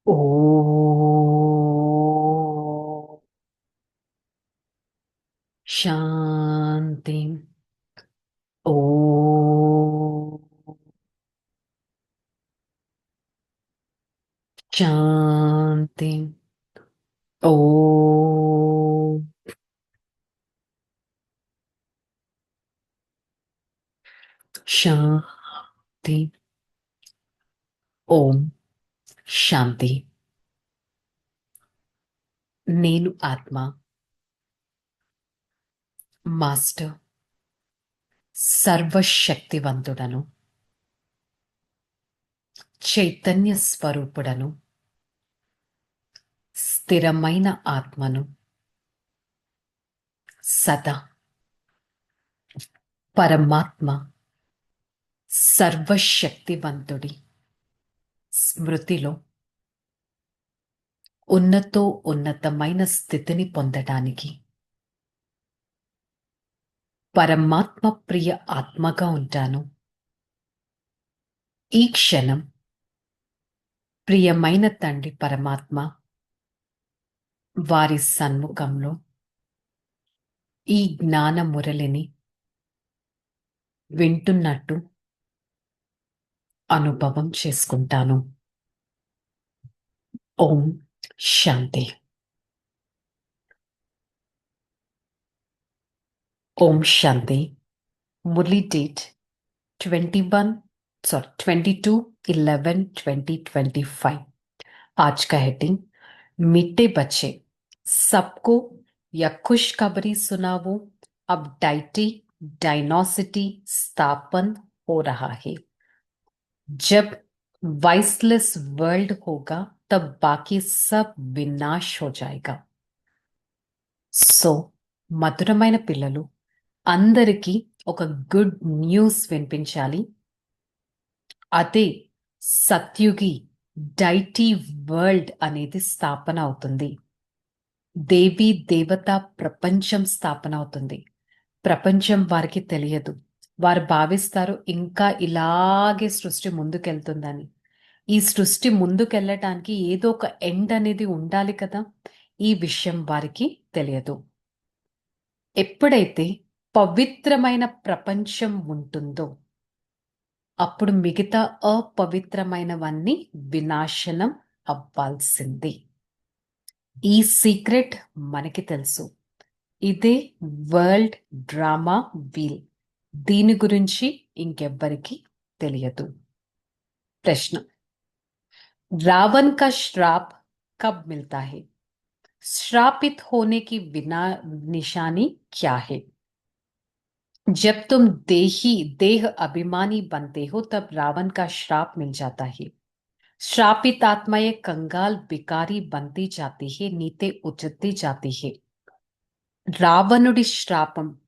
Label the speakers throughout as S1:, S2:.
S1: ఓ శాంతి. ఓ శాంతి. ఓ శాంతి. ఓం శాంతి. నేను ఆత్మ, మాస్టర్, సర్వశక్తివంతుడను, చైతన్య స్వరూపుడను, స్థిరమైన ఆత్మను, సదా పరమాత్మ సర్వశక్తివంతుడి స్మృతిలో ఉన్నతమైన స్థితిని పొందటానికి పరమాత్మ ప్రియ ఆత్మగా ఉంటాను. ఈ క్షణం ప్రియమైన తండ్రి పరమాత్మ వారి సన్ముఖంలో ఈ జ్ఞాన మురళిని వింటున్నట్టు అనుభవం చేసుకుంటాను. ఓం శాంతి. ఓం శాంతి. మురళి డేట్ 22/11/2025। आज का हेडिंग मीठे बच्चे सबको यह खुशखबरी सुनाओ, अब डाइनोसिटी स्थापन हो रहा है। जब वाइसलेस वर्ल्ड होगा तब बाकी सब विनाश हो जाएगा। సో మధురమైన పిల్లలు అందరికీ ఒక గుడ్ న్యూస్ వినిపించాలి. అదే సత్యుగి డైటీ వరల్డ్ అనేది స్థాపన అవుతుంది. దేవి దేవత ప్రపంచం స్థాపన అవుతుంది. ప్రపంచం వారికి తెలియదు. వారు భావిస్తారు ఇంకా ఇలాగే సృష్టి ముందుకెళ్తుందని. ఈ సృష్టి ముందుకెళ్ళటానికి ఏదో ఒక ఎండ్ అనేది ఉండాలి కదా. ఈ విషయం వారికి తెలియదు. ఎప్పుడైతే పవిత్రమైన ప్రపంచం ఉంటుందో అప్పుడు మిగతా అపవిత్రమైనవన్నీ వినాశనం అవ్వాల్సింది. ఈ సీక్రెట్ మనకి తెలుసు. ఇదే వరల్డ్ డ్రామా వీల్. దీని గురించి ఇంకెవ్వరికి తెలియదు. ప్రశ్న, रावण का श्राप कब मिलता है? श्रापित होने की बिना निशानी क्या है? जब तुम देह अभिमानी बनते हो तब रावण का श्राप मिल जाता है। श्रापित आत्माएं कंगाल बिकारी बनती जाती है, नीते उचती जाती है। రావణుడి శ్రాపం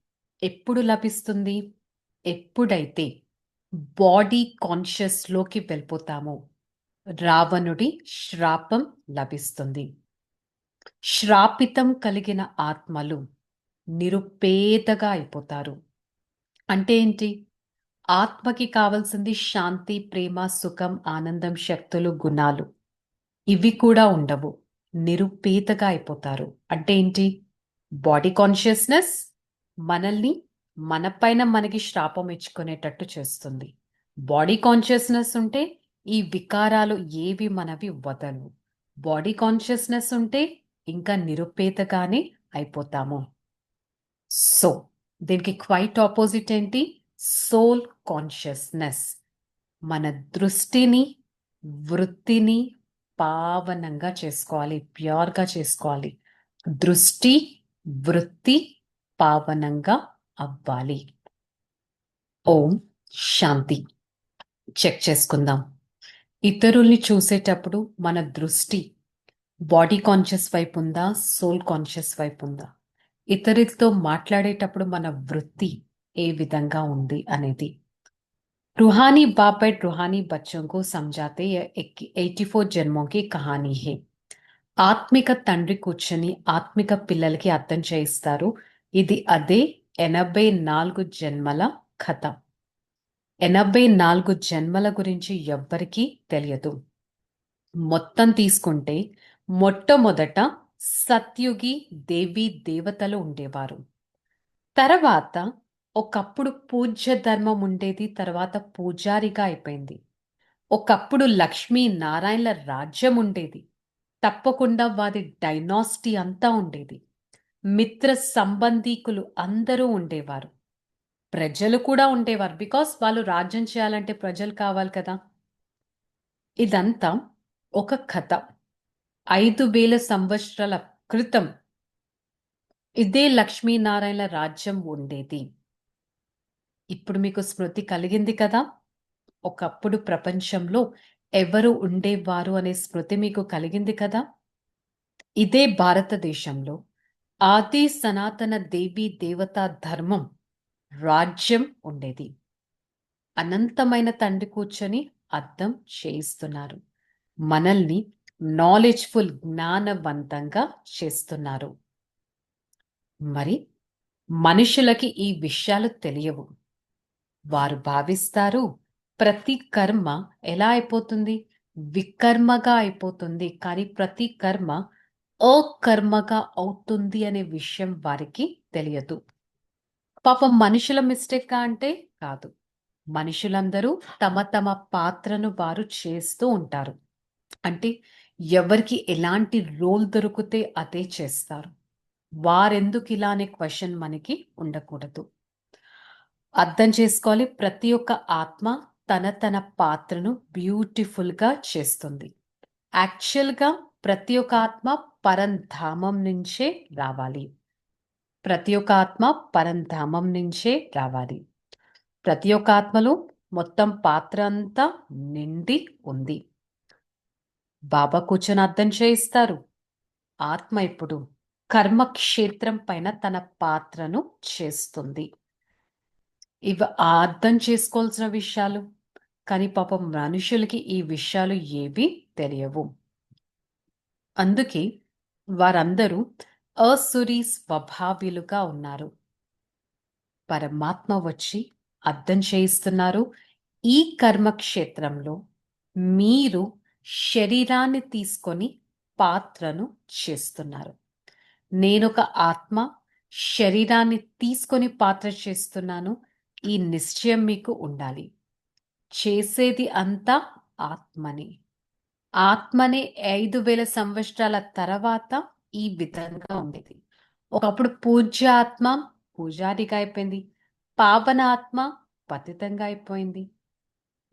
S1: ఎప్పుడు లభిస్తుంది? ఎప్పుడైతే బాడీ కాన్షియస్ లోకి వెళ్ళిపోతామో రావణుడి శ్రాపం లభిస్తుంది. శ్రాపితం కలిగిన ఆత్మలు నిరుపేదగా అయిపోతారు. అంటే ఏంటి? ఆత్మకి కావాల్సింది శాంతి, ప్రేమ, సుఖం, ఆనందం, శక్తులు, గుణాలు. ఇవి కూడా ఉండవు. నిరుపేదగా అయిపోతారు. అంటే ఏంటి? బాడీ కాన్షియస్నెస్ మనల్ని మనపైన మనకి శ్రాపం ఇచ్చుకునేటట్టు చేస్తుంది. బాడీ కాన్షియస్నెస్ ఉంటే ఈ వికారాలు ఏవి మనవి వదలవు. బాడీ కాన్షియస్నెస్ ఉంటే ఇంకా నిరుపేదగానే అయిపోతాము. సో దీనికి క్వైట్ ఆపోజిట్ ఏంటి? Soul consciousness. మన దృష్టిని, వృత్తిని పావనంగా చేసుకోవాలి, ప్యూర్గా చేసుకోవాలి. దృష్టి, వృత్తి పావనంగా అవ్వాలి. ఓం శాంతి. చెక్ చేసుకుందాం. ఇతరుల్ని చూసేటప్పుడు మన దృష్టి బాడీ కాన్షియస్ వైపు ఉందా, సోల్ కాన్షియస్ వైపు ఉందా? ఇతరులతో మాట్లాడేటప్పుడు మన వృత్తి ఏ విధంగా ఉంది అనేది. रूहानी बाप बैठ रूहानी बच्चों को समझाते यह 84 జన్మों की कहानी है. ఆత్మిక తండ్రి కూర్చొని ఆత్మిక పిల్లలకి అర్థం చేయిస్తారు. ఇది అదే 84 జన్మల కథ. 84 జన్మల గురించి ఎవ్వరికీ తెలియదు. మొత్తం తీసుకుంటే మొట్టమొదట సత్యుగి దేవీ దేవతలు ఉండేవారు. తర్వాత ఒకప్పుడు పూజ్య ధర్మం ఉండేది. తర్వాత పూజారిగా అయిపోయింది. ఒకప్పుడు లక్ష్మీ నారాయణల రాజ్యం ఉండేది. తప్పకుండా వారి డైనాసిటీ అంతా ఉండేది. మిత్ర సంబంధీకులు అందరూ ఉండేవారు. ప్రజలు కూడా ఉండేవారు. బికాస్ వాళ్ళు రాజ్యం చేయాలంటే ప్రజలు కావాలి కదా! ఇదంతా ఒక కథ. 5000 సంవత్సరాల క్రితం ఇదే లక్ష్మీనారాయణల రాజ్యం ఉండేది. ఇప్పుడు మీకు స్మృతి కలిగింది కదా! ఒకప్పుడు ప్రపంచంలో ఎవరు ఉండేవారు అనే స్మృతి మీకు కలిగింది కదా! ఇదే భారతదేశంలో ఆది సనాతన దేవీ దేవతా ధర్మం రాజ్యం ఉండేది. అనంతమైన తండ్రి కూర్చొని అర్థం చేయిస్తున్నారు. మనల్ని నాలెడ్జ్‌ఫుల్ జ్ఞానవంతంగా చేస్తున్నారు. మరి మనుషులకి ఈ విషయాలు తెలియవు. వారు భావిస్తారు ప్రతి కర్మ ఎలా అయిపోతుంది? వికర్మగా అయిపోతుంది. కానీ ప్రతి కర్మ అకర్మగా అవుతుంది అనే విషయం వారికి తెలియదు. పాపం మనుషుల మిస్టేకా అంటే కాదు. మనుషులందరూ తమ తమ పాత్రను వారు చేస్తూ ఉంటారు. అంటే ఎవరికి ఎలాంటి రోల్ దొరికితే అదే చేస్తారు. వారెందుకు ఇలా అనే క్వెషన్ మనకి ఉండకూడదు. అర్థం చేసుకోవాలి. ప్రతి ఒక్క ఆత్మ తన తన పాత్రను బ్యూటిఫుల్‌గా చేస్తుంది. యాక్చువల్‌గా ప్రతి ఒక్క ఆత్మ పరంధామం నుంచే రావాలి. ప్రతి ఒక్క ఆత్మ పరంధామం నుంచే రావాలి. ప్రతి ఒక్క ఆత్మలో మొత్తం పాత్ర అంతా నిండి ఉంది. బాబా కూర్చొని అర్థం చేయిస్తారు. ఆత్మ ఇప్పుడు కర్మక్షేత్రం పైన తన పాత్రను చేస్తుంది. ఇవి అర్థం చేసుకోవాల్సిన విషయాలు. కానీ పాపం మనుషులకి ఈ విషయాలు ఏవి తెలియవు. అందుకే వారందరూ అసురీ స్వభావిలుగా ఉన్నారు. పరమాత్మ వచ్చి అర్థం చేయిస్తున్నారు. ఈ కర్మక్షేత్రంలో మీరు శరీరాన్ని తీసుకొని పాత్రను చేస్తున్నారు. నేనొక ఆత్మ శరీరాన్ని తీసుకొని పాత్ర చేస్తున్నాను. ఈ నిశ్చయం మీకు ఉండాలి. చేసేది అంతా ఆత్మనే. ఆత్మనే 5000 సంవత్సరాల తర్వాత ఈ విధంగా ఉండేది. ఒకప్పుడు పూజ్య ఆత్మ పూజారిగా అయిపోయింది. పావన ఆత్మ పతితంగా అయిపోయింది.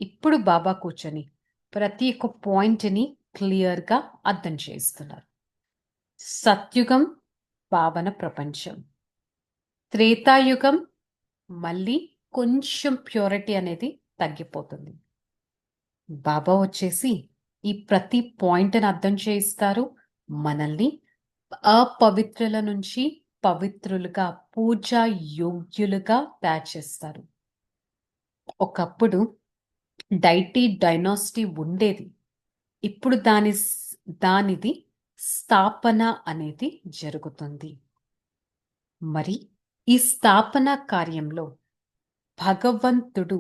S1: ఇప్పుడు బాబా కూర్చొని ప్రతి ఒక్క పాయింట్‌ని క్లియర్‌గా అర్థం చేస్తున్నారు. సత్యుగం పావన ప్రపంచం. త్రేతాయుగం మళ్ళీ కొంచెం ప్యూరిటీ అనేది తగ్గిపోతుంది. బాబా వచ్చేసి ఈ ప్రతి పాయింట్‌ని అర్థం చేయిస్తారు. మనల్ని అపవిత్రుల నుంచి పవిత్రులుగా, పూజా యోగ్యులుగా తయారు చేస్తారు. ఒకప్పుడు డైనాసిటీ ఉండేది. ఇప్పుడు దానిది స్థాపన అనేది జరుగుతుంది. మరి ఈ స్థాపన కార్యంలో భగవంతుడు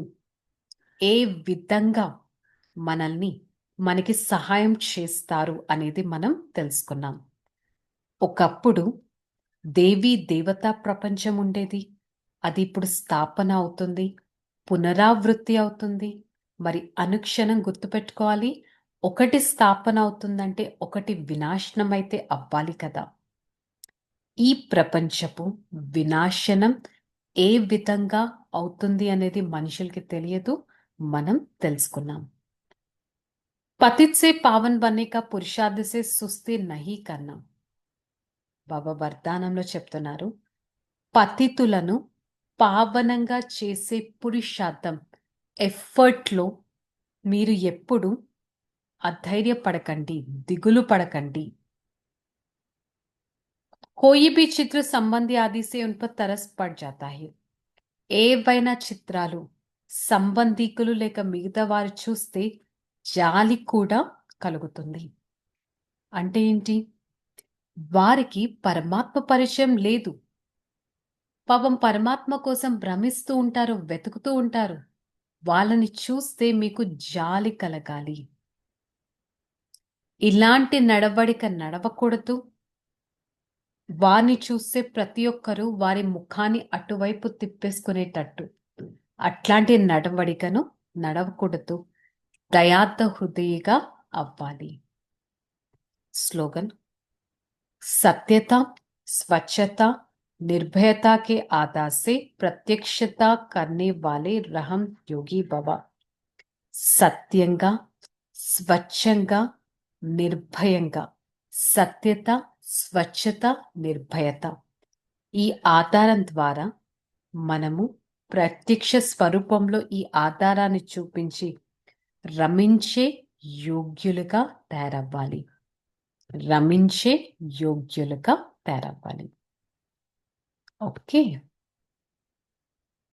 S1: ఏ విధంగా మనకి సహాయం చేస్తారు అనేది మనం తెలుసుకున్నాం. ఒకప్పుడు దేవీ దేవతా ప్రపంచం ఉండేది. అది ఇప్పుడు స్థాపన అవుతుంది. పునరావృత్తి అవుతుంది. మరి అనుక్షణం గుర్తుపెట్టుకోవాలి. ఒకటి స్థాపన అవుతుందంటే ఒకటి వినాశనం అయితే అవ్వాలి కదా! ఈ ప్రపంచపు వినాశనం ఏ విధంగా అవుతుంది అనేది మనుషులకి తెలియదు. మనం తెలుసుకున్నాం. పతిత్ సే పావన్ బనే కా పురుషార్థ్ సే సుస్తి నహీ కర్నా. బాబా వరదానంలో చెప్తున్నారు. పతితులను పావనంగా చేసే పురుషార్థం ఎఫర్ట్‌లో మీరు ఎప్పుడు అధైర్యపడకండి, దిగులు పడకండి. कोई भी चित्र संबंधी आदि से उन पर तरस పడ్ जाता है. ఏవైనా చిత్రాలు సంబంధికులు లేక మిగతా వారు చూస్తే జాలి కూడా కలుగుతుంది. అంటే ఏంటి? వారికి పరమాత్మ పరిచయం లేదు. పాపం పరమాత్మ కోసం భ్రమిస్తూ ఉంటారు, వెతుకుతూ ఉంటారు. వాళ్ళని చూస్తే మీకు జాలి కలగాలి. ఇలాంటి నడవడిక నడవకూడదు. వారిని చూస్తే ప్రతి ఒక్కరూ వారి ముఖాన్ని అటువైపు తిప్పేసుకునేటట్టు అట్లాంటి నడవడికను నడవకూడదు. దయార్థ హృదయిగా అవ్వాలి. स्लोगन सत्यता, स्वच्छता, निर्भयता के आधार से प्रत्यक्षता करने वाले रहम योगी बाबा. సత్యంగా, స్వచ్ఛంగా, నిర్భయంగా, సత్యత, స్వచ్ఛత, నిర్భయత ఈ ఆధారం ద్వారా మనము ప్రత్యక్ష స్వరూపంలో ఈ ఆధారాన్ని చూపించి రమించే యోగ్యులుగా తయారవ్వాలి. రమించే యోగ్యులుగా తయారవ్వాలి. ఓకే.